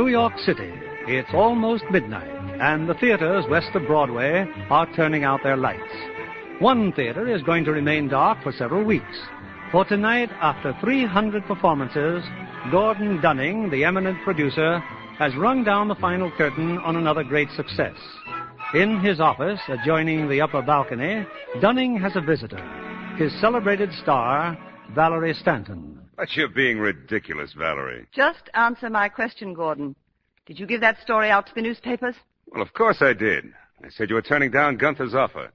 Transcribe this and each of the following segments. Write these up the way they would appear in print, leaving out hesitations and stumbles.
York City, it's almost midnight, and the theaters west of Broadway are turning out their lights. One theater is going to remain dark for several weeks. For tonight, after 300 performances, Gordon Dunning, the eminent producer, has rung down the final curtain on another great success. In his office, adjoining the upper balcony, Dunning has a visitor, his celebrated star, Valerie Stanton. But you're being ridiculous, Valerie. Just answer my question, Gordon. Did you give that story out to the newspapers? Well, of course I did. I said you were turning down Gunther's offer.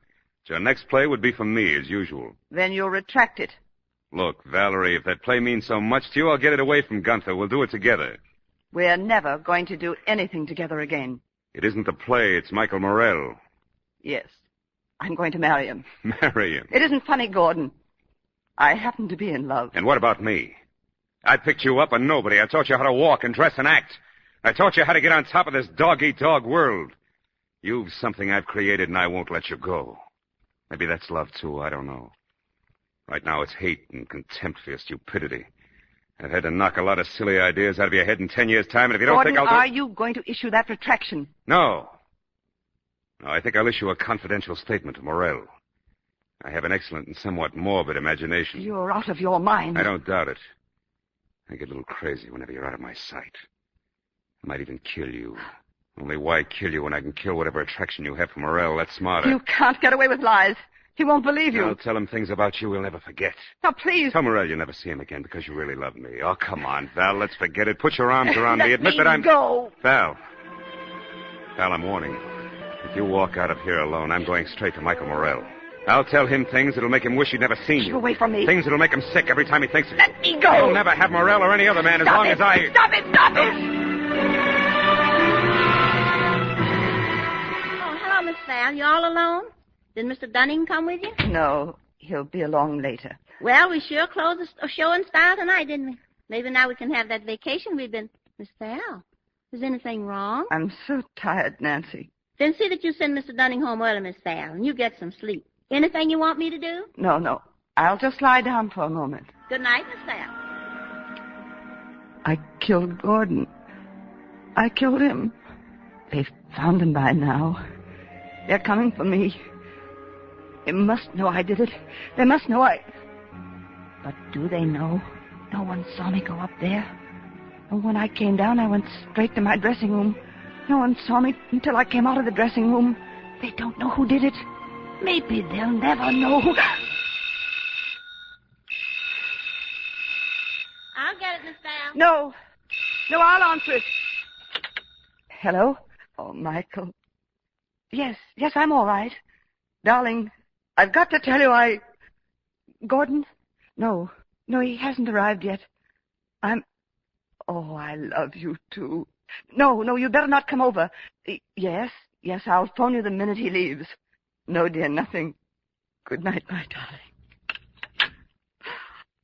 Your next play would be from me, as usual. Then you'll retract it. Look, Valerie, if that play means so much to you, I'll get it away from Gunther. We'll do it together. We're never going to do anything together again. It isn't the play, it's Michael Morell. Yes. I'm going to marry him. Marry him? It isn't funny, Gordon. I happen to be in love. And what about me? I picked you up a nobody. I taught you how to walk and dress and act. I taught you how to get on top of this dog-eat-dog world. You've something I've created, and I won't let you go. Maybe that's love, too. I don't know. Right now, it's hate and contempt for your stupidity. I've had to knock a lot of silly ideas out of your head in 10 years' time, and if you don't Gordon, think I'll do... are you going to issue that retraction? No. No, I think I'll issue a confidential statement to Morell. I have an excellent and somewhat morbid imagination. You're out of your mind. I don't doubt it. I get a little crazy whenever you're out of my sight. I might even kill you. Only why kill you when I can kill whatever attraction you have for Morell? That's smarter. You can't get away with lies. He won't believe you. I'll tell him things about you he'll never forget. Now, please. Tell Morell you'll never see him again because you really love me. Oh, come on, Val. Let's forget it. Put your arms around me. Admit that I'm... Go. Val, I'm warning you. If you walk out of here alone, I'm going straight to Michael Morell. I'll tell him things that'll make him wish he'd never seen you. Keep away from me. Things that'll make him sick every time he thinks of you. Let me go. You'll never have Morell or any other man as long as I... Stop it! Stop it! Oh, hello, Miss Val. You all alone? Did Mr. Dunning come with you? No, he'll be along later. Well, we sure closed the show in style tonight, didn't we? Maybe now we can have that vacation we've been... Miss Val, is anything wrong? I'm so tired, Nancy. Then see that you send Mr. Dunning home early, Miss Val, and you get some sleep. Anything you want me to do? No. I'll just lie down for a moment. Good night, Miss Val. I killed Gordon. I killed him. They've found him by now. They're coming for me. They must know I did it. They must know I... But do they know? No one saw me go up there. And when I came down, I went straight to my dressing room. No one saw me until I came out of the dressing room. They don't know who did it. Maybe they'll never know who... I'll get it, Miss Val. No, I'll answer it. Hello? Oh, Michael. Yes, I'm all right. Darling, I've got to tell you Gordon? No, he hasn't arrived yet. Oh, I love you, too. No, you'd better not come over. Yes, I'll phone you the minute he leaves. No, dear, nothing. Good night, my darling.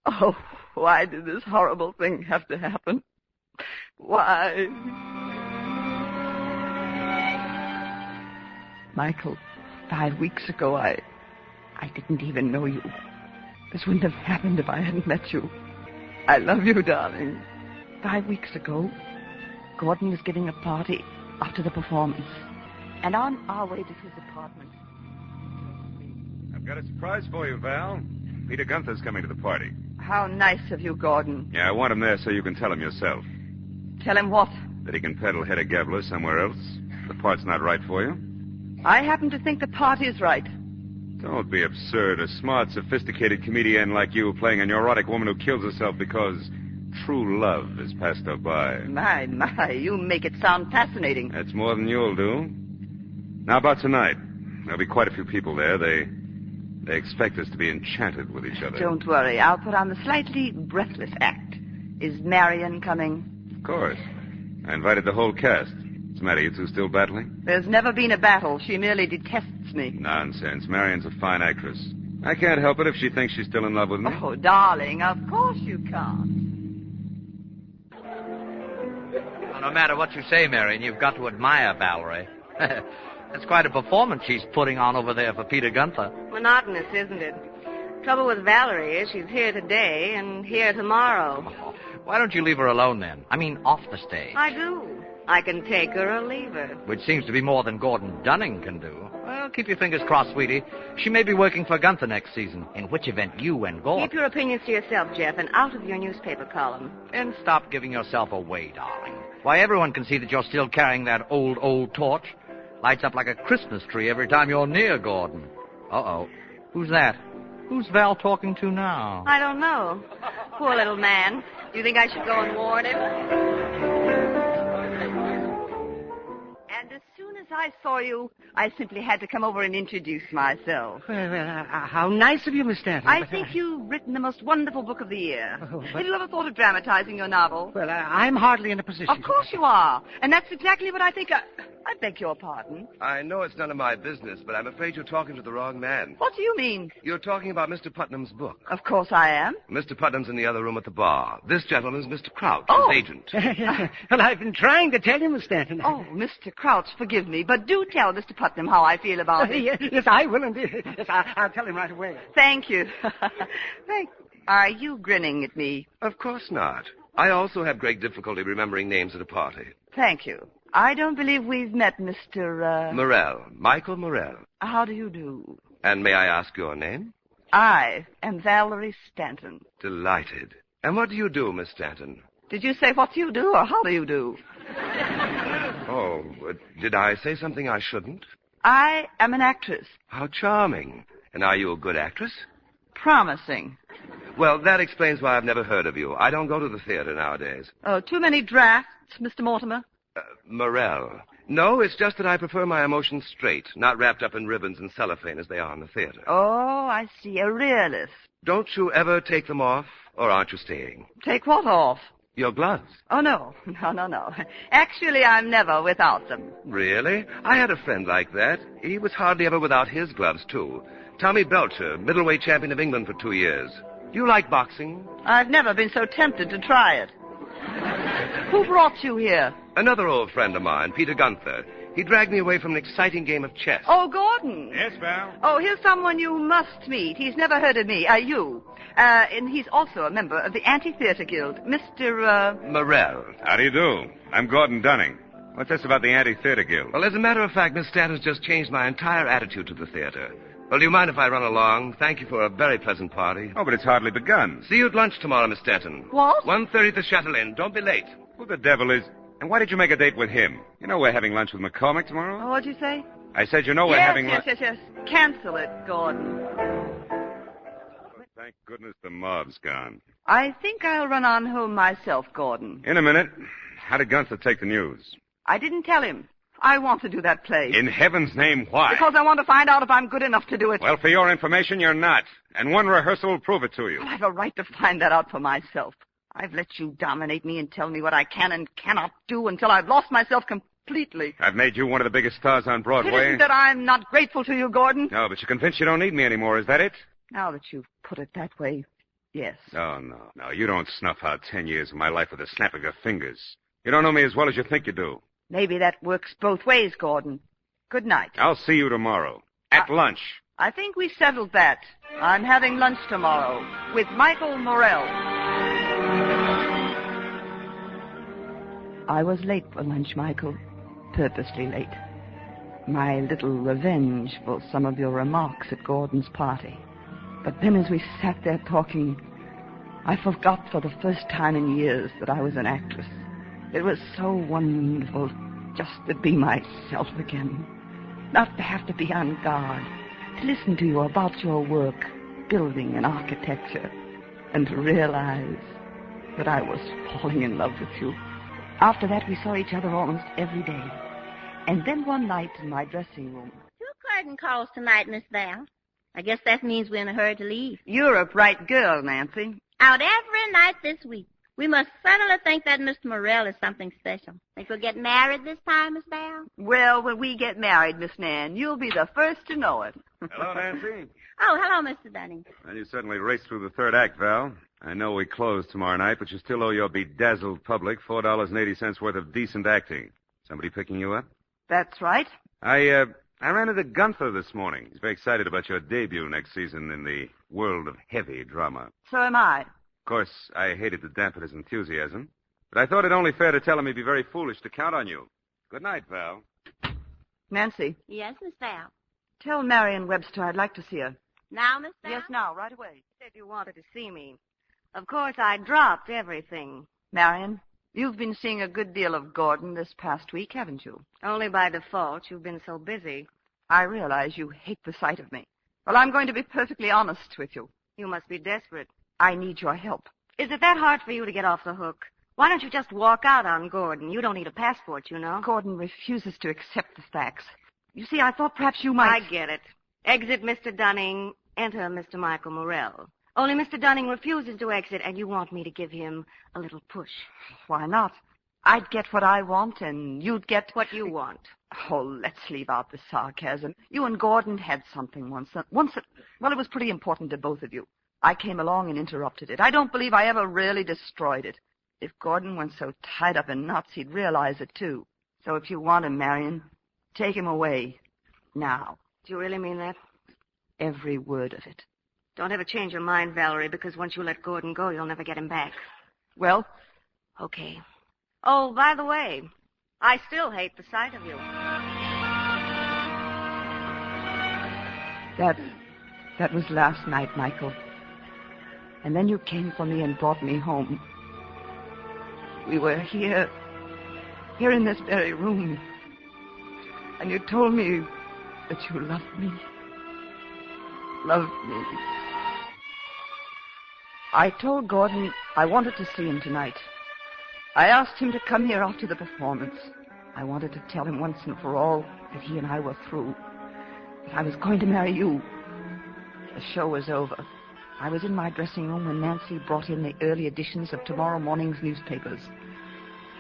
Oh, why did this horrible thing have to happen? Why? Michael, 5 weeks ago, I didn't even know you. This wouldn't have happened if I hadn't met you. I love you, darling. 5 weeks ago, Gordon was giving a party after the performance. And on our way to his apartment... I've got a surprise for you, Val. Peter Gunther's coming to the party. How nice of you, Gordon. Yeah, I want him there so you can tell him yourself. Tell him what? That he can peddle Hedda Gabler somewhere else. The part's not right for you. I happen to think the party's right. Don't be absurd. A smart, sophisticated comedian like you playing a neurotic woman who kills herself because true love has passed her by. My, you make it sound fascinating. That's more than you'll do. Now, about tonight. There'll be quite a few people there. They expect us to be enchanted with each other. Don't worry. I'll put on the slightly breathless act. Is Marion coming? Of course. I invited the whole cast. What's the matter? You two still battling? There's never been a battle. She merely detests me. Nonsense. Marion's a fine actress. I can't help it if she thinks she's still in love with me. Oh, darling, of course you can't. Well, no matter what you say, Marion, you've got to admire Valerie. That's quite a performance she's putting on over there for Peter Gunther. Monotonous, isn't it? Trouble with Valerie is she's here today and here tomorrow. Oh, why don't you leave her alone then? I mean, off the stage. I do. I can take her or leave her. Which seems to be more than Gordon Dunning can do. Well, keep your fingers crossed, sweetie. She may be working for Gunther next season, in which event you and Gordon... Keep your opinions to yourself, Jeff, and out of your newspaper column. And stop giving yourself away, darling. Why, everyone can see that you're still carrying that old torch. Lights up like a Christmas tree every time you're near Gordon. Uh-oh. Who's that? Who's Val talking to now? I don't know. Poor little man. You think I should go and warn him? And as soon as I saw you, I simply had to come over and introduce myself. Well, how nice of you, Miss Stanton. I think you've written the most wonderful book of the year. Have you ever thought of dramatizing your novel? Well, I'm hardly in a position. Of course you are. And that's exactly what I think. I beg your pardon. I know it's none of my business, but I'm afraid you're talking to the wrong man. What do you mean? You're talking about Mr. Putnam's book. Of course I am. Mr. Putnam's in the other room at the bar. This gentleman's Mr. Crouch, his agent. Well, I've been trying to tell you, Miss Stanton. Oh, Mr. Crouch, forgive me, but do tell Mr. Putnam how I feel about it. Yes, I will indeed. Yes, I'll tell him right away. Thank you. Are you grinning at me? Of course not. I also have great difficulty remembering names at a party. Thank you. I don't believe we've met Mr. Morrell. Michael Morrell. How do you do? And may I ask your name? I am Valerie Stanton. Delighted. And what do you do, Miss Stanton? Did you say what do you do or how do you do? Oh, did I say something I shouldn't? I am an actress. How charming. And are you a good actress? Promising. Well, that explains why I've never heard of you. I don't go to the theater nowadays. Oh, too many drafts, Mr. Mortimer? Morrell. No, it's just that I prefer my emotions straight, not wrapped up in ribbons and cellophane as they are in the theater. Oh, I see. A realist. Don't you ever take them off, or aren't you staying? Take what off? Your gloves. Oh, no. No. Actually, I'm never without them. Really? I had a friend like that. He was hardly ever without his gloves, too. Tommy Belcher, middleweight champion of England for 2 years. Do you like boxing? I've never been so tempted to try it. Who brought you here? Another old friend of mine, Peter Gunther. He dragged me away from an exciting game of chess. Oh, Gordon. Yes, Val? Oh, here's someone you must meet. He's never heard of me. You. And he's also a member of the Anti-Theater Guild. Mr. Morrell. How do you do? I'm Gordon Dunning. What's this about the Anti-Theater Guild? Well, as a matter of fact, Miss Stanton's just changed my entire attitude to the theater. Well, do you mind if I run along? Thank you for a very pleasant party. Oh, but it's hardly begun. See you at lunch tomorrow, Miss Stanton. What? 1:30 at the Chatelaine. Don't be late. Who the devil is... And why did you make a date with him? You know we're having lunch with McCormick tomorrow? Oh, what'd you say? I said you know we're having lunch... Yes. Cancel it, Gordon. Thank goodness the mob's gone. I think I'll run on home myself, Gordon. In a minute. How did Gunther take the news? I didn't tell him. I want to do that play. In heaven's name, why? Because I want to find out if I'm good enough to do it. Well, for your information, you're not. And one rehearsal will prove it to you. Well, I've a right to find that out for myself. I've let you dominate me and tell me what I can and cannot do until I've lost myself completely. I've made you one of the biggest stars on Broadway. It isn't that I'm not grateful to you, Gordon. No, but you're convinced you don't need me anymore. Is that it? Now that you've put it that way, yes. Oh, no. You don't snuff out 10 years of my life with a snap of your fingers. You don't know me as well as you think you do. Maybe that works both ways, Gordon. Good night. I'll see you tomorrow. At lunch. I think we settled that. I'm having lunch tomorrow with Michael Morrell. I was late for lunch, Michael. Purposely late. My little revenge for some of your remarks at Gordon's party. But then as we sat there talking, I forgot for the first time in years that I was an actress. It was so wonderful just to be myself again. Not to have to be on guard. To listen to you about your work, building and architecture. And to realize that I was falling in love with you. After that, we saw each other almost every day. And then one night in my dressing room... 2 curtain calls tonight, Miss Val. I guess that means we're in a hurry to leave. You're a bright girl, Nancy. Out every night this week. We must certainly think that Mr. Morrell is something special. Think we'll get married this time, Miss Val? Well, when we get married, Miss Nan, you'll be the first to know it. Hello, Nancy. Oh, hello, Mr. Dunning. Well, you certainly raced through the third act, Val. I know we close tomorrow night, but you still owe your bedazzled public $4.80 worth of decent acting. Somebody picking you up? That's right. I ran into Gunther this morning. He's very excited about your debut next season in the world of heavy drama. So am I. Of course, I hated to dampen his enthusiasm. But I thought it only fair to tell him he'd be very foolish to count on you. Good night, Val. Nancy, Yes, Miss Val. tell Marion Webster I'd like to see her. Now, Miss Val? Yes, now, right away. You said you wanted to see me. Of course, I dropped everything. Marion, you've been seeing a good deal of Gordon this past week, haven't you? Only by default. You've been so busy. I realize you hate the sight of me. Well, I'm going to be perfectly honest with you. You must be desperate. I need your help. Is it that hard for you to get off the hook? Why don't you just walk out on Gordon? You don't need a passport, you know. Gordon refuses to accept the facts. You see, I thought perhaps you might... I get it. Exit Mr. Dunning, enter Mr. Michael Morrell. Only Mr. Dunning refuses to exit, and you want me to give him a little push. Why not? I'd get what I want, and you'd get... What you want. Oh, let's leave out the sarcasm. You and Gordon had something once. Well, it was pretty important to both of you. I came along and interrupted it. I don't believe I ever really destroyed it. If Gordon weren't so tied up in knots, he'd realize it, too. So if you want him, Marion, take him away. Now. Do you really mean that? Every word of it. Don't ever change your mind, Valerie, because once you let Gordon go, you'll never get him back. Well? Okay. Oh, by the way, I still hate the sight of you. That was last night, Michael. And then you came for me and brought me home. We were here in this very room. And you told me that you loved me. Loved me. I told Gordon I wanted to see him tonight. I asked him to come here after the performance. I wanted to tell him once and for all that he and I were through. That I was going to marry you. The show was over. I was in my dressing room when Nancy brought in the early editions of tomorrow morning's newspapers.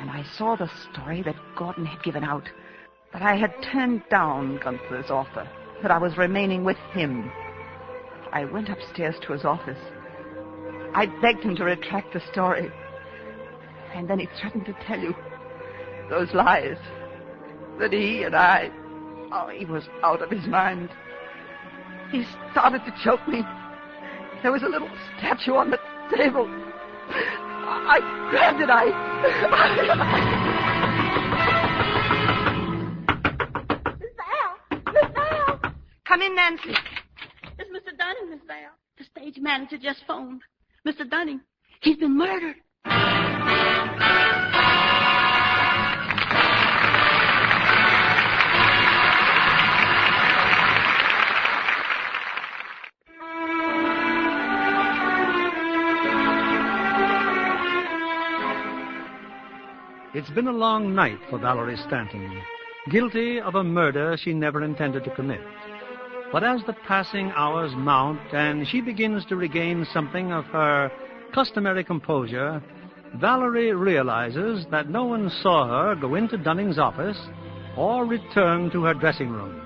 And I saw the story that Gordon had given out. That I had turned down Gunther's offer. That I was remaining with him. I went upstairs to his office. I begged him to retract the story. And then he threatened to tell you those lies. That he and I... Oh, he was out of his mind. He started to choke me. There was a little statue on the table. I grabbed it. Miss Val! Come in, Nancy. It's Mr. Dunning, Miss Val. The stage manager just phoned. Mr. Dunning, he's been murdered. It's been a long night for Valerie Stanton, guilty of a murder she never intended to commit. But as the passing hours mount and she begins to regain something of her customary composure, Valerie realizes that no one saw her go into Dunning's office or return to her dressing room.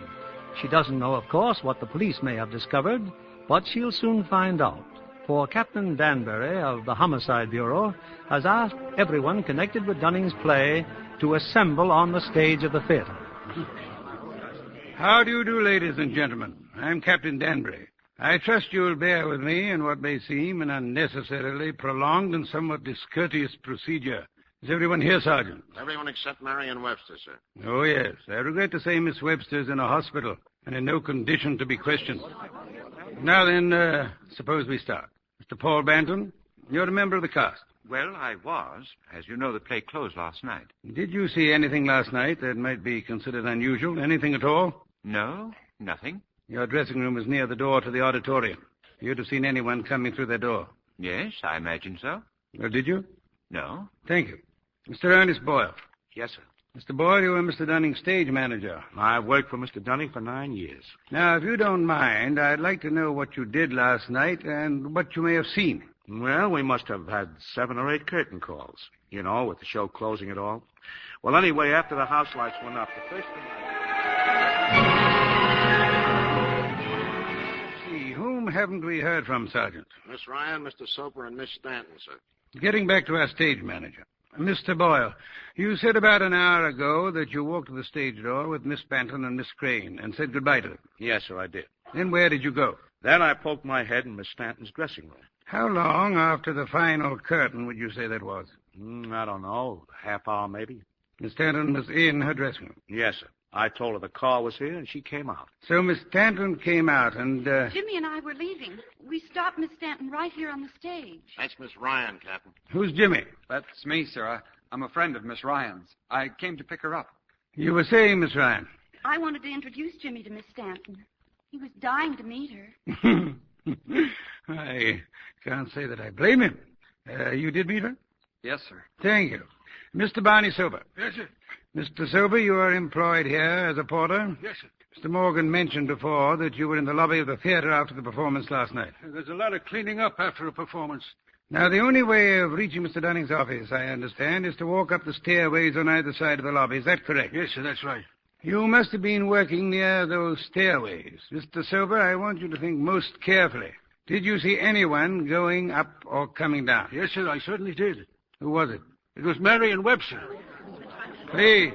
She doesn't know, of course, what the police may have discovered, but she'll soon find out. For Captain Danbury of the Homicide Bureau has asked everyone connected with Dunning's play to assemble on the stage of the theater. How do you do, ladies and gentlemen? I'm Captain Danbury. I trust you'll bear with me in what may seem an unnecessarily prolonged and somewhat discourteous procedure. Is everyone here, Sergeant? Everyone except Marion Webster, sir. Oh, yes. I regret to say Miss Webster's in a hospital and in no condition to be questioned. Now then, suppose we start. Mr. Paul Banton, you're a member of the cast. Well, I was. As you know, the play closed last night. Did you see anything last night that might be considered unusual? Anything at all? No, nothing. Your dressing room is near the door to the auditorium. You'd have seen anyone coming through that door. Yes, I imagine so. Well, did you? No. Thank you. Mr. Ernest Boyle. Yes, sir. Mr. Boyle, you were Mr. Dunning's stage manager. I've worked for Mr. Dunning for 9 years. Now, if you don't mind, I'd like to know what you did last night and what you may have seen. Well, we must have had 7 or 8 curtain calls, you know, with the show closing it all. Well, anyway, after the house lights went up, the first thing See, whom haven't we heard from, Sergeant? Miss Ryan, Mr. Soper, and Miss Stanton, sir. Getting back to our stage manager. Mr. Boyle, you said about an hour ago that you walked to the stage door with Miss Banton and Miss Crane and said goodbye to them. Yes, sir, I did. Then where did you go? Then I poked my head in Miss Stanton's dressing room. How long after the final curtain would you say that was? I don't know. Half hour, maybe. Miss Stanton was in her dressing room. Yes, sir. I told her the car was here, and she came out. So Miss Stanton came out, and... Jimmy and I were leaving. We stopped Miss Stanton right here on the stage. That's Miss Ryan, Captain. Who's Jimmy? That's me, sir. I'm a friend of Miss Ryan's. I came to pick her up. You were saying, Miss Ryan? I wanted to introduce Jimmy to Miss Stanton. He was dying to meet her. I can't say that I blame him. You did meet her? Yes, sir. Thank you. Mr. Barney Sober. Yes, sir. Mr. Sober, you are employed here as a porter? Yes, sir. Mr. Morgan mentioned before that you were in the lobby of the theater after the performance last night. There's a lot of cleaning up after a performance. Now, the only way of reaching Mr. Dunning's office, I understand, is to walk up the stairways on either side of the lobby. Is that correct? Yes, sir, that's right. You must have been working near those stairways. Mr. Sober, I want you to think most carefully. Did you see anyone going up or coming down? Yes, sir, I certainly did. Who was it? It was Marion Webster. Please.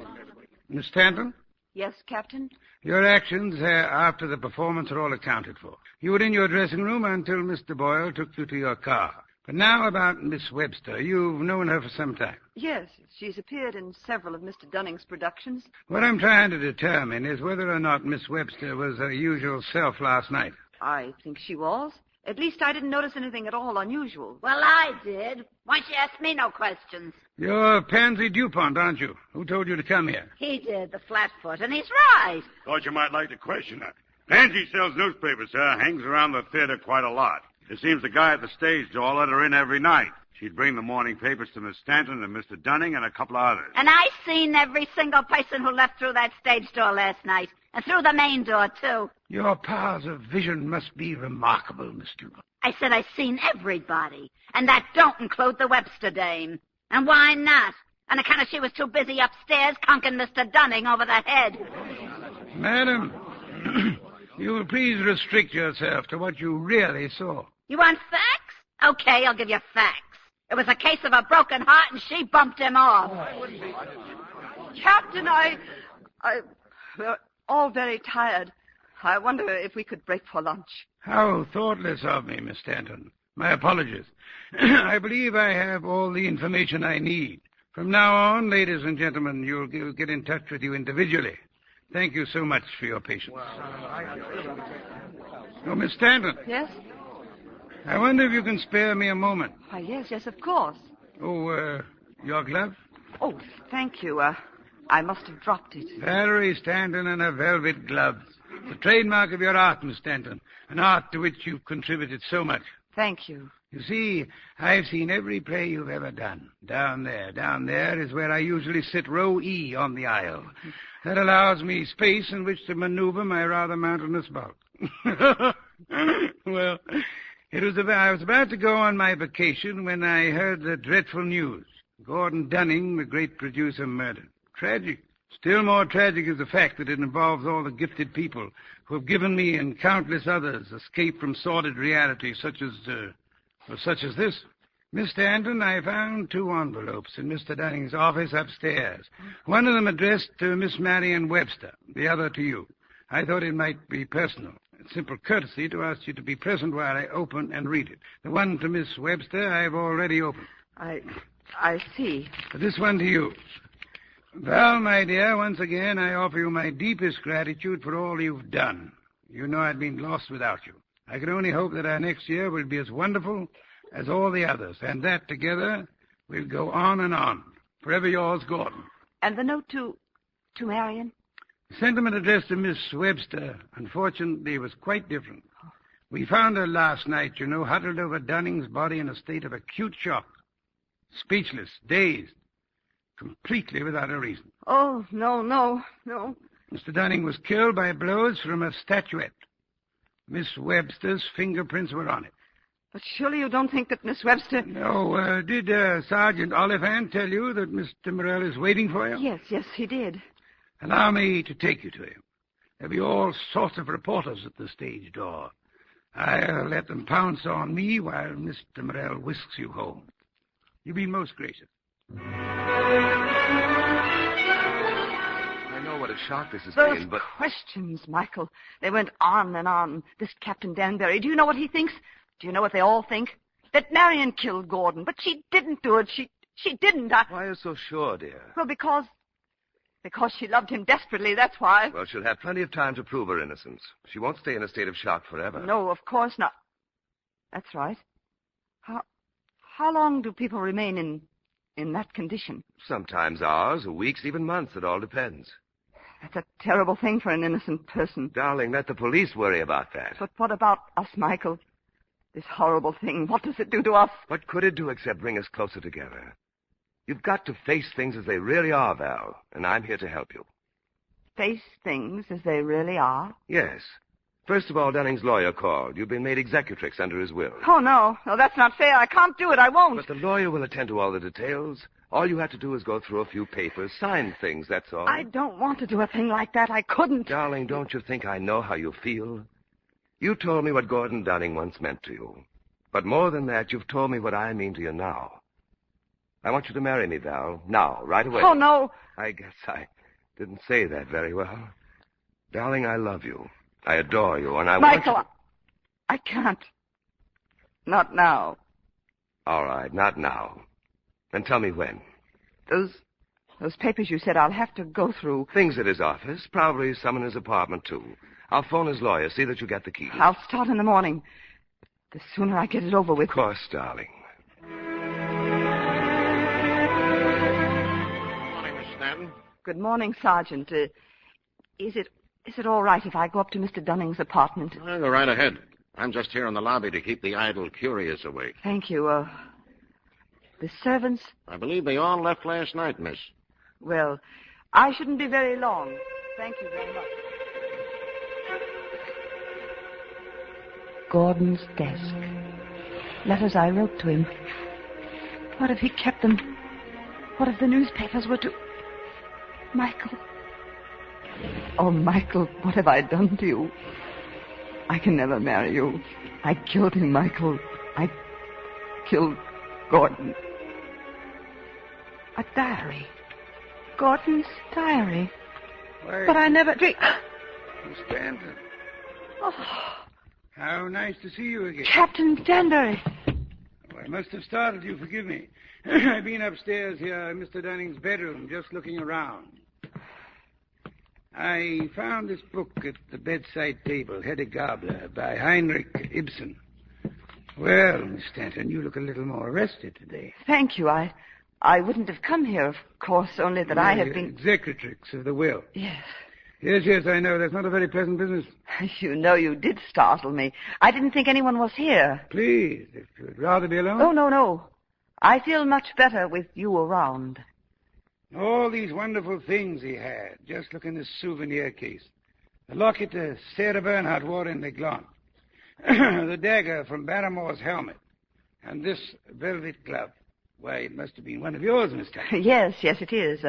Miss Stanton? Yes, Captain? Your actions after the performance are all accounted for. You were in your dressing room until Mr. Boyle took you to your car. But now about Miss Webster. You've known her for some time. Yes, she's appeared in several of Mr. Dunning's productions. What I'm trying to determine is whether or not Miss Webster was her usual self last night. I think she was. At least I didn't notice anything at all unusual. Well, I did. Why don't you ask me no questions? You're Pansy DuPont, aren't you? Who told you to come here? He did, the flatfoot, and he's right. Thought you might like to question her. Pansy sells newspapers, sir. Hangs around the theater quite a lot. It seems the guy at the stage door let her in every night. She'd bring the morning papers to Miss Stanton and Mr. Dunning and a couple of others. And I seen every single person who left through that stage door last night. And through the main door, too. Your powers of vision must be remarkable, Mr. I said I seen everybody. And that don't include the Webster dame. And why not? On account of she was too busy upstairs conking Mr. Dunning over the head. Madam, you will please restrict yourself to what you really saw. You want facts? Okay, I'll give you facts. It was a case of a broken heart, and she bumped him off. Captain, we're all very tired. I wonder if we could break for lunch. How thoughtless of me, Miss Stanton. My apologies. I believe I have all the information I need. From now on, ladies and gentlemen, you'll get in touch with you individually. Thank you so much for your patience. Oh, Miss Stanton. Yes? I wonder if you can spare me a moment. Why, yes, of course. Oh, your glove? Oh, thank you. I must have dropped it. Valerie Stanton and her velvet gloves. The trademark of your art, Miss Stanton. An art to which you've contributed so much. Thank you. You see, I've seen every play you've ever done. Down there is where I usually sit row E on the aisle. That allows me space in which to maneuver my rather mountainous bulk. Well, I was about to go on my vacation when I heard the dreadful news. Gordon Dunning, the great producer, murdered. Tragic. Still more tragic is the fact that it involves all the gifted people who have given me and countless others escape from sordid reality such as this. Miss Stanton, I found 2 envelopes in Mr. Dunning's office upstairs. One of them addressed to Miss Marion Webster, the other to you. I thought it might be personal. It's simple courtesy to ask you to be present while I open and read it. The one to Miss Webster I've already opened. I see. But this one to you. Val, my dear, once again I offer you my deepest gratitude for all you've done. You know I'd been lost without you. I can only hope that our next year will be as wonderful as all the others, and that together we'll go on and on. Forever yours, Gordon. And the note to Marion? The sentiment addressed to Miss Webster, unfortunately, was quite different. We found her last night, huddled over Dunning's body in a state of acute shock. Speechless, dazed, completely without a reason. Oh, no. Mr. Dunning was killed by blows from a statuette. Miss Webster's fingerprints were on it. But surely you don't think that Miss Webster... No, did Sergeant Oliphant tell you that Mr. Morrell is waiting for you? Yes, he did. Allow me to take you to him. There'll be all sorts of reporters at the stage door. I'll let them pounce on me while Mr. Morrell whisks you home. You've been most gracious. I know what a shock this has Those been, but... questions, Michael. They went on and on. This Captain Danbury, do you know what he thinks? Do you know what they all think? That Marion killed Gordon, but she didn't do it. She didn't. Why are you so sure, dear? Well, because she loved him desperately, that's why. Well, she'll have plenty of time to prove her innocence. She won't stay in a state of shock forever. No, of course not. That's right. How long do people remain in that condition? Sometimes hours, or weeks, even months. It all depends. That's a terrible thing for an innocent person. Darling, let the police worry about that. But what about us, Michael? This horrible thing, what does it do to us? What could it do except bring us closer together? You've got to face things as they really are, Val, and I'm here to help you. Face things as they really are? Yes. First of all, Dunning's lawyer called. You've been made executrix under his will. Oh, no. No, that's not fair. I can't do it. I won't. But the lawyer will attend to all the details. All you have to do is go through a few papers, sign things, that's all. I don't want to do a thing like that. I couldn't. Darling, don't you think I know how you feel? You told me what Gordon Dunning once meant to you. But more than that, you've told me what I mean to you now. I want you to marry me, Val. Now, right away. Oh, no. I guess I didn't say that very well. Darling, I love you. I adore you, and I want you... Michael, I can't. Not now. All right, not now. Then tell me when. Those papers you said I'll have to go through. Things at his office, probably some in his apartment, too. I'll phone his lawyer, see that you get the keys. I'll start in the morning. The sooner I get it over with. Of course, darling. Good morning, Miss Stanton. Good morning, Sergeant. Is it all right if I go up to Mr. Dunning's apartment? Well, go right ahead. I'm just here in the lobby to keep the idle curious awake. Thank you. The servants? I believe they all left last night, miss. Well, I shouldn't be very long. Thank you very much. Gordon's desk. Letters I wrote to him. What if he kept them? What if the newspapers were to... Michael. Oh, Michael, what have I done to you? I can never marry you. I killed him, Michael. I killed Gordon. A diary. Gordon's diary. Why, but I never... Miss Stanton. Oh... How nice to see you again. Captain Danbury. Oh, I must have startled you. Forgive me. I've been upstairs here in Mr. Dunning's bedroom, just looking around. I found this book at the bedside table, Hedda Gabler, by Heinrich Ibsen. Well, Miss Stanton, you look a little more rested today. Thank you. I wouldn't have come here, of course, only that I have been... Executrix of the will. Yes. Yes, I know. That's not a very pleasant business. You know you did startle me. I didn't think anyone was here. Please, if you'd rather be alone. Oh, no. I feel much better with you around. All these wonderful things he had. Just look in this souvenir case. The locket Sarah Bernhardt wore in the Glon. The dagger from Barrymore's helmet. And this velvet glove. Why, it must have been one of yours, Miss Stanton. Yes, it is.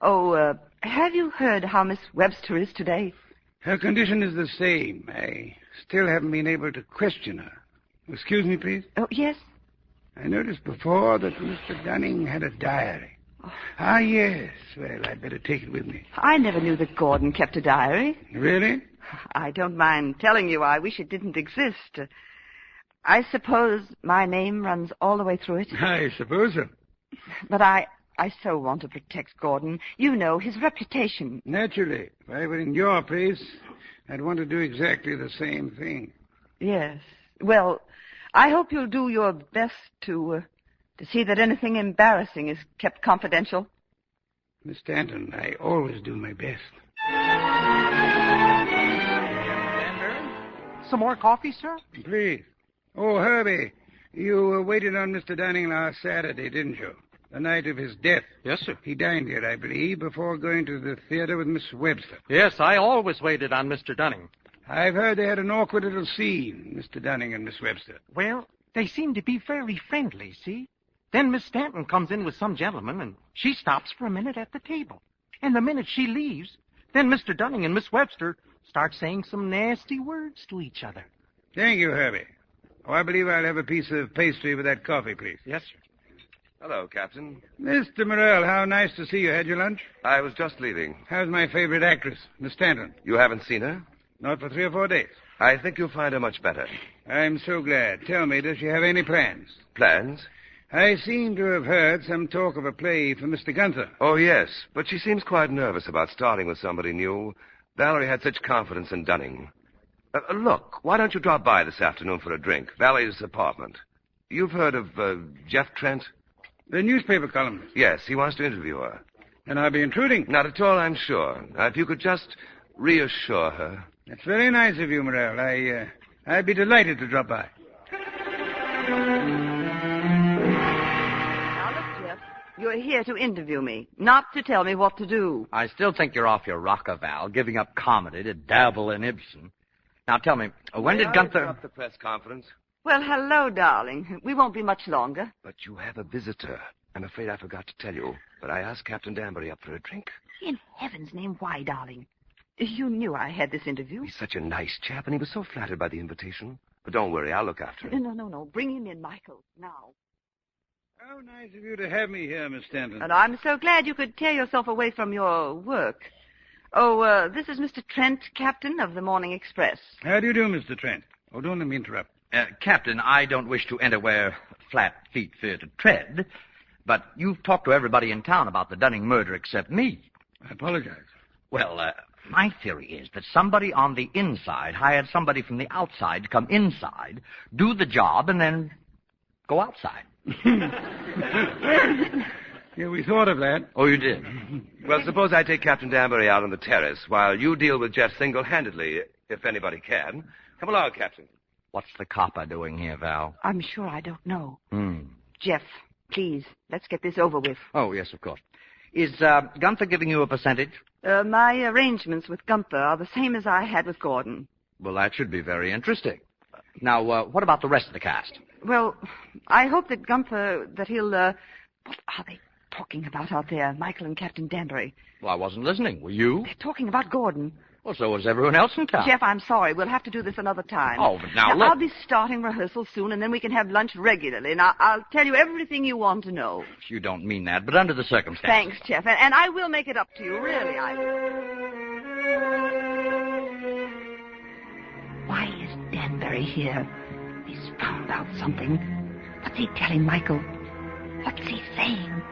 Have you heard how Miss Webster is today? Her condition is the same. I still haven't been able to question her. Excuse me, please? Oh, yes? I noticed before that Mr. Dunning had a diary. Oh. Ah, yes. Well, I'd better take it with me. I never knew that Gordon kept a diary. Really? I don't mind telling you. I wish it didn't exist. I suppose my name runs all the way through it. I suppose so. But I so want to protect Gordon. You know, his reputation. Naturally. If I were in your place, I'd want to do exactly the same thing. Yes. Well, I hope you'll do your best to see that anything embarrassing is kept confidential. Miss Stanton, I always do my best. Some more coffee, sir? Please. Oh, Herbie, you waited on Mr. Dunning last Saturday, didn't you? The night of his death. Yes, sir. He dined here, I believe, before going to the theater with Miss Webster. Yes, I always waited on Mr. Dunning. I've heard they had an awkward little scene, Mr. Dunning and Miss Webster. Well, they seem to be very friendly, see? Then Miss Stanton comes in with some gentleman, and she stops for a minute at the table. And the minute she leaves, then Mr. Dunning and Miss Webster start saying some nasty words to each other. Thank you, Herbie. Oh, I believe I'll have a piece of pastry with that coffee, please. Yes, sir. Hello, Captain. Mr. Morrell, how nice to see you. Had your lunch? I was just leaving. How's my favorite actress, Miss Stanton? You haven't seen her? Not for 3 or 4 days. I think you'll find her much better. I'm so glad. Tell me, does she have any plans? Plans? I seem to have heard some talk of a play for Mr. Gunther. Oh, yes, but she seems quite nervous about starting with somebody new. Valerie had such confidence in Dunning. Look, why don't you drop by this afternoon for a drink? Valerie's apartment. You've heard of Jeff Trent? The newspaper columnist? Yes, he wants to interview her. And I'll be intruding? Not at all, I'm sure. If you could just reassure her. That's very nice of you, Morrell. I'd be delighted to drop by. Now, look, Jeff, you're here to interview me, not to tell me what to do. I still think you're off your rocker, Val, giving up comedy to dabble in Ibsen. Now, tell me, when did Gunther... Interrupt the press conference? Well, hello, darling. We won't be much longer. But you have a visitor. I'm afraid I forgot to tell you, but I asked Captain Danbury up for a drink. In heaven's name, why, darling? You knew I had this interview. He's such a nice chap, and he was so flattered by the invitation. But don't worry, I'll look after him. No. Bring him in, Michael, now. How nice of you to have me here, Miss Stanton. And I'm so glad you could tear yourself away from your work. Oh, this is Mr. Trent, Captain of the Morning Express. How do you do, Mr. Trent? Oh, don't let me interrupt. Captain, I don't wish to enter where flat feet fear to tread, but you've talked to everybody in town about the Dunning murder except me. I apologize. Well, my theory is that somebody on the inside hired somebody from the outside to come inside, do the job, and then go outside. Yeah, we thought of that. Oh, you did? Well, suppose I take Captain Danbury out on the terrace while you deal with Jeff single-handedly, if anybody can. Come along, Captain. What's the copper doing here, Val? I'm sure I don't know. Hmm. Jeff, please, let's get this over with. Oh, yes, of course. Is Gunther giving you a percentage? My arrangements with Gunther are the same as I had with Gordon. Well, that should be very interesting. Now, what about the rest of the cast? Well, I hope that Gunther, that he'll, what are they talking about out there, Michael and Captain Danbury? Well, I wasn't listening. Were you? They're talking about Gordon. Well, so was everyone else in town. Jeff, I'm sorry. We'll have to do this another time. Oh, but now look. I'll be starting rehearsal soon, and then we can have lunch regularly, and I'll tell you everything you want to know. You don't mean that, but under the circumstances. Thanks, Jeff, and I will make it up to you, really. Why is Danbury here? He's found out something. What's he telling Michael? What's he saying?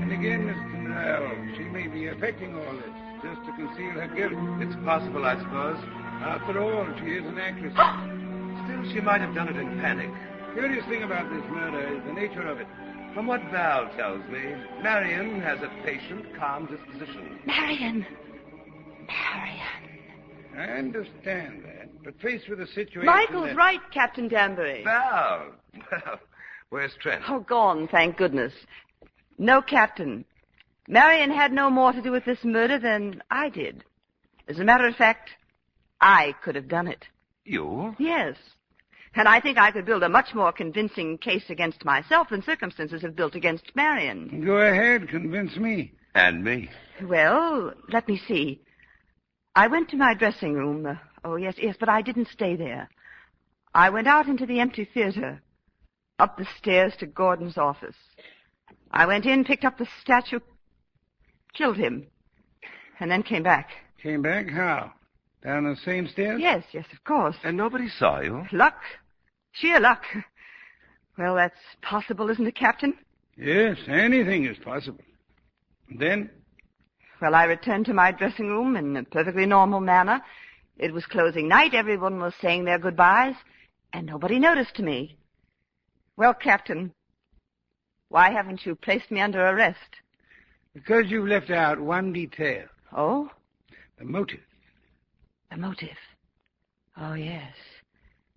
And again, Mr. Morrell, she may be affecting all this just to conceal her guilt. It's possible, I suppose. After all, she is an actress. Still, she might have done it in panic. Curious thing about this murder is the nature of it. From what Val tells me, Marion has a patient, calm disposition. Marion. I understand that, but faced with a situation... Michael's right, Captain Danbury. Val! Well, where's Trent? Oh, gone, thank goodness. No, Captain. Marion had no more to do with this murder than I did. As a matter of fact, I could have done it. You? Yes. And I think I could build a much more convincing case against myself than circumstances have built against Marion. Go ahead, convince me. And me. Well, let me see. I went to my dressing room. Yes, but I didn't stay there. I went out into the empty theater, up the stairs to Gordon's office. I went in, picked up the statue, killed him, and then came back. Came back? How? Down the same stairs? Yes, of course. And nobody saw you? Luck. Sheer luck. Well, that's possible, isn't it, Captain? Yes, anything is possible. And then? Well, I returned to my dressing room in a perfectly normal manner. It was closing night. Everyone was saying their goodbyes, and nobody noticed me. Well, Captain, why haven't you placed me under arrest? Because you've left out one detail. Oh? The motive. The motive. Oh, yes.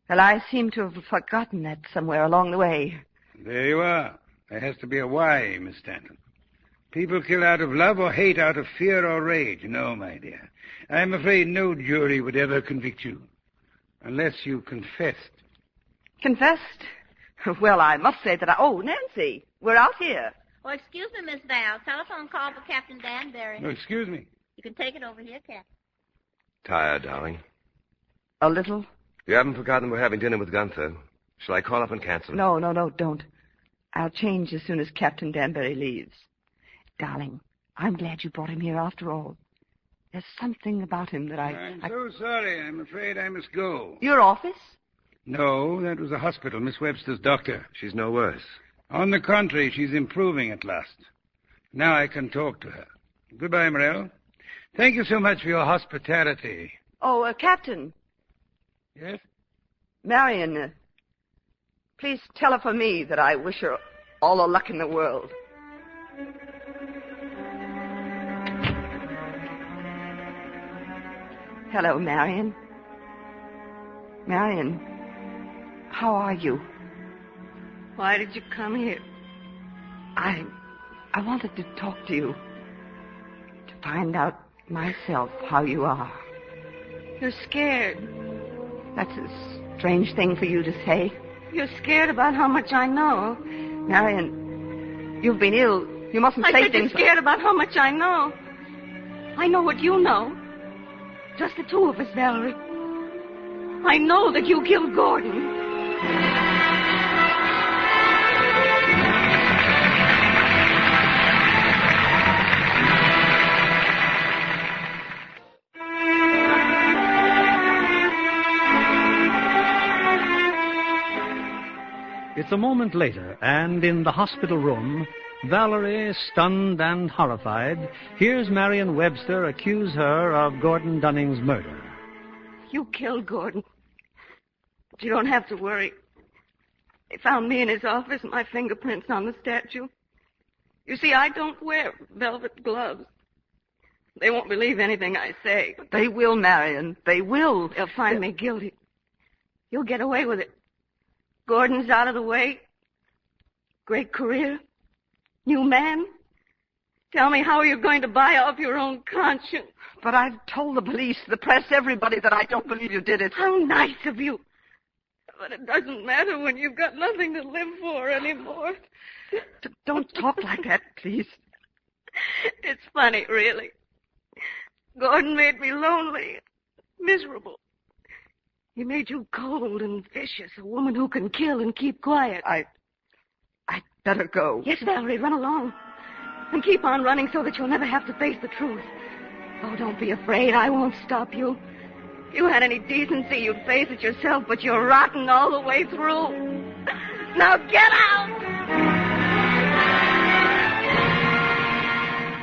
Well, I seem to have forgotten that somewhere along the way. There you are. There has to be a why, Miss Stanton. People kill out of love or hate out of fear or rage. No, my dear. I'm afraid no jury would ever convict you. Unless you confessed. Confessed? Well, I must say that Oh, Nancy, we're out here. Oh, excuse me, Miss Val. Telephone call for Captain Danbury. Oh, excuse me. You can take it over here, Captain. Tired, darling. A little? You haven't forgotten we're having dinner with Gunther. Shall I call up and cancel? No, don't. I'll change as soon as Captain Danbury leaves. Darling, I'm glad you brought him here after all. There's something about him that I'm so sorry. I'm afraid I must go. Your office? No, that was the hospital, Miss Webster's doctor. She's no worse. On the contrary, she's improving at last. Now I can talk to her. Goodbye, Morel. Thank you so much for your hospitality. Oh, Captain. Yes? Marion, please tell her for me that I wish her all the luck in the world. Hello, Marion. Marion, how are you? Why did you come here? I wanted to talk to you. To find out myself how you are. You're scared. That's a strange thing for you to say. You're scared about how much I know. Marion, you've been ill. You mustn't say things. You're scared about how much I know. I know what you know. Just the two of us, Valerie. I know that you killed Gordon. It's a moment later, and in the hospital room, Valerie, stunned and horrified, hears Marion Webster accuse her of Gordon Dunning's murder. You killed Gordon. But you don't have to worry. They found me in his office and my fingerprints on the statue. You see, I don't wear velvet gloves. They won't believe anything I say. But they will, Marion. They will. They'll find me guilty. You'll get away with it. Gordon's out of the way. Great career. New man. Tell me, how are you going to buy off your own conscience? But I've told the police, the press, everybody that I don't believe you did it. How nice of you. But it doesn't matter when you've got nothing to live for anymore. Don't talk like that, please. It's funny, really. Gordon made me lonely, miserable. He made you cold and vicious, a woman who can kill and keep quiet. I'd better go. Yes, Valerie, run along. And keep on running so that you'll never have to face the truth. Oh, don't be afraid. I won't stop you. If you had any decency, you'd face it yourself, but you're rotten all the way through. Now get out!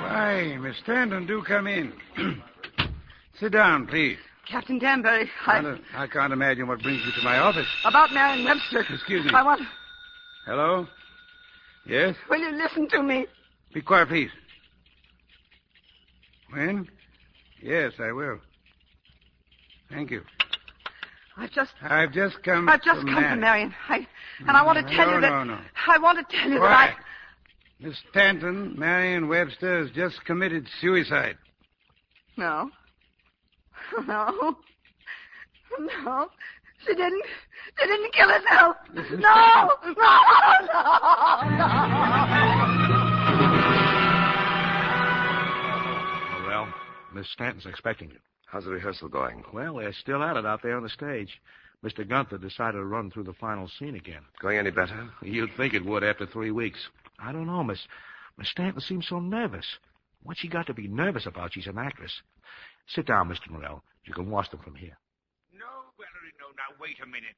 Why, Miss Stanton, do come in. Sit down, please. Captain Danbury, I can't imagine what brings you to my office. About Marion Webster. Excuse me. I want... Hello? Yes? Will you listen to me? Be quiet, please. When? Yes, I will. Thank you. I've just come to Marion. And I want to tell you that... No. I want to tell you Quiet. that Miss Stanton, Marion Webster has just committed suicide. No. No. She didn't kill herself. No. Well, Miss Stanton's expecting you. How's the rehearsal going? Well, they're still at it out there on the stage. Mr. Gunther decided to run through the final scene again. Going any better? You'd think it would after 3 weeks. I don't know, Miss Stanton seems so nervous. What's she got to be nervous about? She's an actress. Sit down, Mr. Morel. You can watch them from here. No, Valerie, no. Now, wait a minute.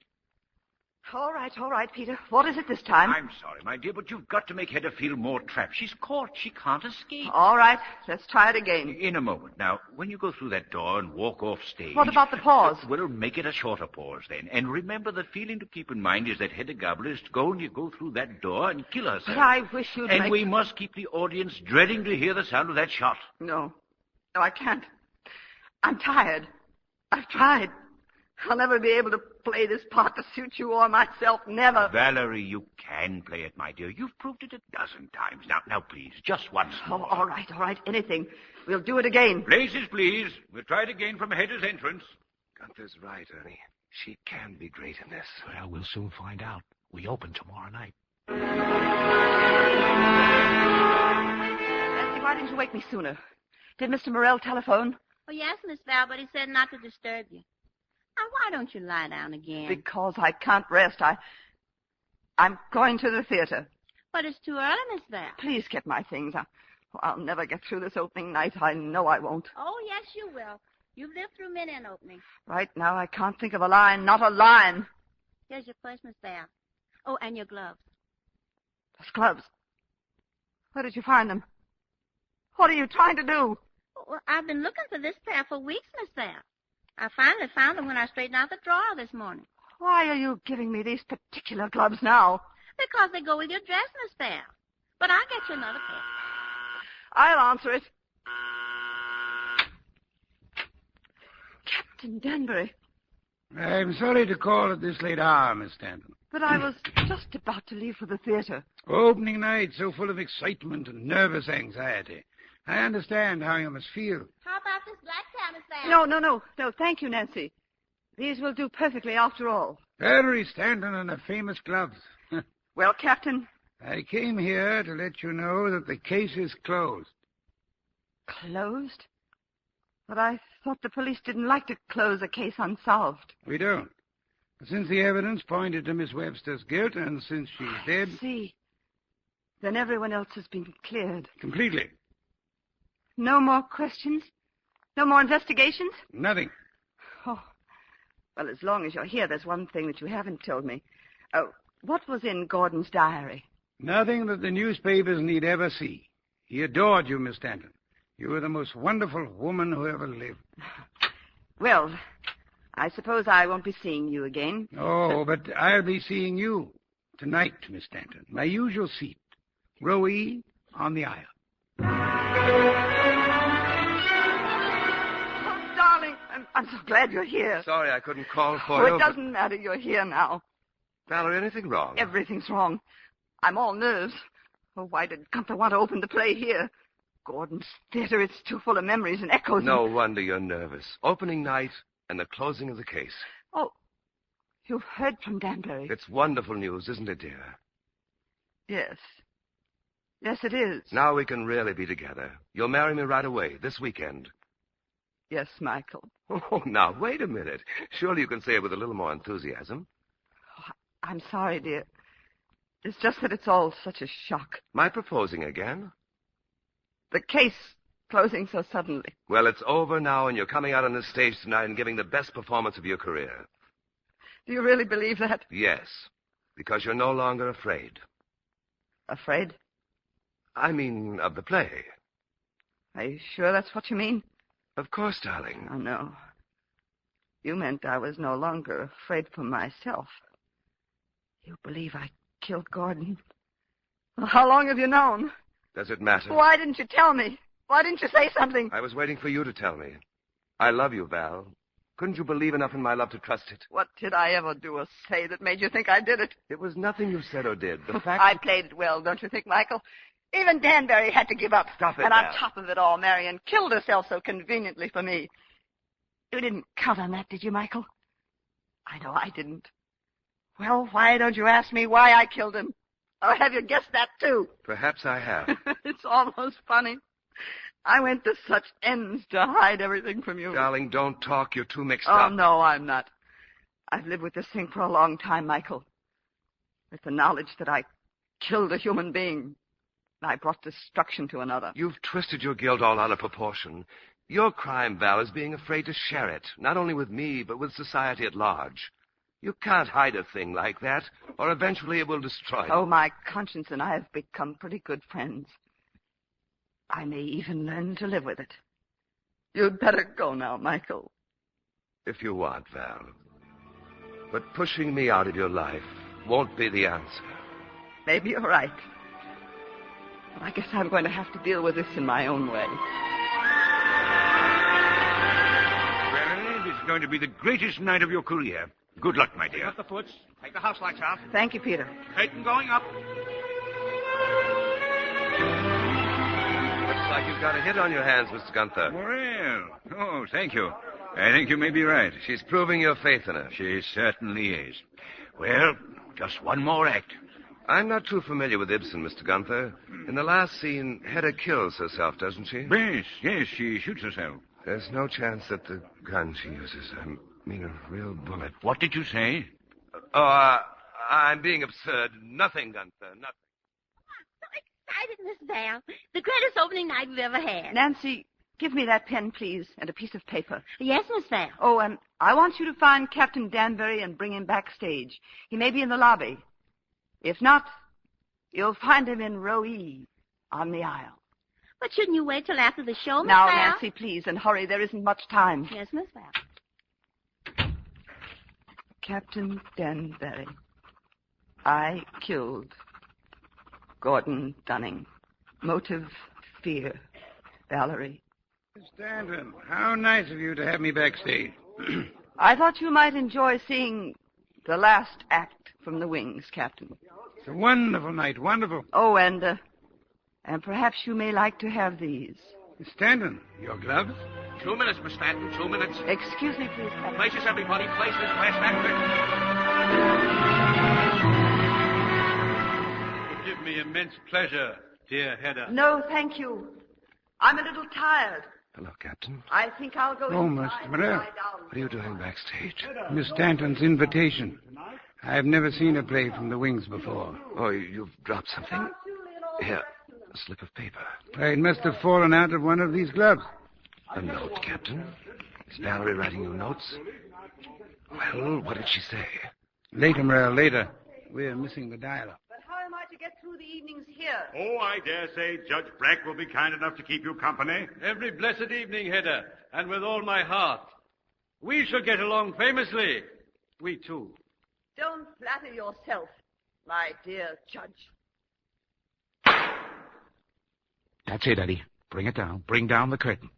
All right, Peter. What is it this time? I'm sorry, my dear, but you've got to make Hedda feel more trapped. She's caught. She can't escape. All right. Let's try it again. In a moment. Now, when you go through that door and walk off stage... What about the pause? Well, make it a shorter pause, then. And remember, the feeling to keep in mind is that Hedda Gable is going to go through that door and kill herself. But I wish you'd And we must keep the audience dreading to hear the sound of that shot. No, I can't. I'm tired. I've tried. I'll never be able to play this part to suit you or myself. Never. Valerie, you can play it, my dear. You've proved it 12 times. Now, please, just once more. Oh, all right. Anything. We'll do it again. Places, please. We'll try it again from Hedda's entrance. Gunther's right, Ernie. She can be great in this. Well, we'll soon find out. We open tomorrow night. Nancy, why didn't you wake me sooner? Did Mr. Morel telephone? Oh, yes, Miss Val, but he said not to disturb you. Now, why don't you lie down again? Because I can't rest. I'm going to the theater. But it's too early, Miss Val. Please get my things. I'll never get through this opening night. I know I won't. Oh, yes, you will. You've lived through many an opening. Right now, I can't think of a line. Not a line. Here's your purse, Miss Val. Oh, and your gloves. Those gloves. Where did you find them? What are you trying to do? Well, I've been looking for this pair for weeks, Miss Val. I finally found them when I straightened out the drawer this morning. Why are you giving me these particular gloves now? Because they go with your dress, Miss Val. But I'll get you another pair. I'll answer it. Captain Danbury. I'm sorry to call at this late hour, Miss Stanton. But I was just about to leave for the theater. Opening night, so full of excitement and nervous anxiety. I understand how you must feel. How about this black tie, Miss Val? No, thank you, Nancy. These will do perfectly after all. Very Stanton and her famous gloves. Well, Captain? I came here to let you know that the case is closed. Closed? But I thought the police didn't like to close a case unsolved. We don't. But since the evidence pointed to Miss Webster's guilt, and since she's dead... I see. Then everyone else has been cleared. Completely. No more questions? No more investigations? Nothing. Oh. Well, as long as you're here, there's one thing that you haven't told me. What was in Gordon's diary? Nothing that the newspapers need ever see. He adored you, Miss Stanton. You were the most wonderful woman who ever lived. Well, I suppose I won't be seeing you again. Oh, but I'll be seeing you tonight, Miss Stanton. My usual seat. Row E on the aisle. Oh, darling, I'm so glad you're here. Sorry I couldn't call for you. It doesn't matter. You're here now. Valerie, anything wrong? Everything's wrong. I'm all nerves. Oh, why did Gunther want to open the play here? Gordon's theater, it's too full of memories and echoes. No wonder you're nervous. Opening night and the closing of the case. Oh, you've heard from Danbury. It's wonderful news, isn't it, dear? Yes. Yes, it is. Now we can really be together. You'll marry me right away, this weekend. Yes, Michael. Oh, now, wait a minute. Surely you can say it with a little more enthusiasm. Oh, I'm sorry, dear. It's just that it's all such a shock. My proposing again? The case closing so suddenly. Well, it's over now, and you're coming out on the stage tonight and giving the best performance of your career. Do you really believe that? Yes, because you're no longer afraid. Afraid? I mean, of the play. Are you sure that's what you mean? Of course, darling. Oh, no. You meant I was no longer afraid for myself. You believe I killed Gordon? Well, how long have you known? Does it matter? Why didn't you tell me? Why didn't you say something? I was waiting for you to tell me. I love you, Val. Couldn't you believe enough in my love to trust it? What did I ever do or say that made you think I did it? It was nothing you said or did. The fact I played it well, don't you think, Michael? Even Danbury had to give up. Stop it, And on Val. top of it all, Marion killed herself so conveniently for me. You didn't count on that, did you, Michael? I know I didn't. Well, why don't you ask me why I killed him? Or have you guessed that, too? Perhaps I have. It's almost funny. I went to such ends to hide everything from you. Darling, don't talk. You're too mixed Oh, up. no, I'm not. I've lived with this thing for a long time, Michael. With the knowledge that I killed a human being. I brought destruction to another. You've twisted your guilt all out of proportion. Your crime, Val, is being afraid to share it, not only with me, but with society at large. You can't hide a thing like that, or eventually it will destroy you. Oh, my conscience and I have become pretty good friends. I may even learn to live with it. You'd better go now, Michael. If you want, Val. But pushing me out of your life won't be the answer. Maybe you're right. But I guess I'm going to have to deal with this in my own way. Well, this is going to be the greatest night of your career. Good luck, my dear. Take up the foots. Take the house lights out. Thank you, Peter. Curtain going up. Looks like you've got a hit on your hands, Mr. Gunther. Well, oh, thank you. I think you may be right. She's proving your faith in her. She certainly is. Well, just one more act. I'm not too familiar with Ibsen, Mr. Gunther. In the last scene, Hedda kills herself, doesn't she? Yes, she shoots herself. There's no chance that the gun she uses, I mean a real bullet. What did you say? I'm being absurd. Nothing, Gunther, nothing. excited, Miss Val. The greatest opening night we've ever had. Nancy, give me that pen, please, and a piece of paper. Yes, Miss Val. Oh, and I want you to find Captain Danbury and bring him backstage. He may be in the lobby. If not, you'll find him in row E on the aisle. But shouldn't you wait till after the show, Miss Now, Val? Nancy, please, and hurry. There isn't much time. Yes, Miss Val. Captain Danbury. I killed Gordon Dunning. Motive, fear. Valerie. Stanton, how nice of you to have me backstage. I thought you might enjoy seeing the last act from the wings, Captain. It's a wonderful night, wonderful. Oh, and perhaps you may like to have these. Stanton, your gloves? 2 minutes, Miss Stanton, 2 minutes. Excuse me, please, Captain. Places, everybody, places. Last act. It will give me immense pleasure, dear Hedda. No, thank you. I'm a little tired. Hello, Captain. I think I'll go Oh, inside Mr. and Morel. lie down. What are you doing backstage? Miss Stanton's invitation. I've never seen a play from the wings before. Oh, you've dropped something? Here, a slip of paper. It must have fallen out of one of these gloves. A note, Captain. Is Valerie writing you notes? Well, what did she say? Later, Morel, later. We're missing the dial-up. But how am I to get through the evenings here? Oh, I dare say Judge Breck will be kind enough to keep you company. Every blessed evening, Hedda, and with all my heart. We shall get along famously. We two. Don't flatter yourself, my dear Judge. That's it, Eddie. Bring it down. Bring down the curtain.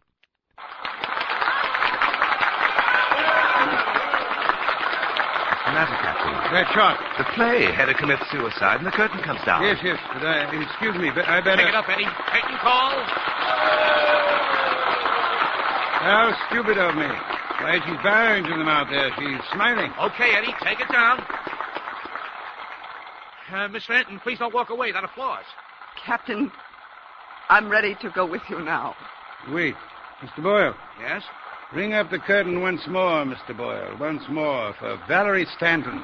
What's the matter, Captain? That shot. The play. Hedda commits suicide and the curtain comes down. Yes, but excuse me, but I better... Take it up, Eddie. Curtain call. How stupid of me. Why, she's bowing to them out there. She's smiling. Okay, Eddie, take it down. Miss Stanton, please don't walk away. That applause. Captain, I'm ready to go with you now. Wait. Mr. Boyle. Yes? Bring up the curtain once more, Mr. Boyle. Once more for Valerie Stanton.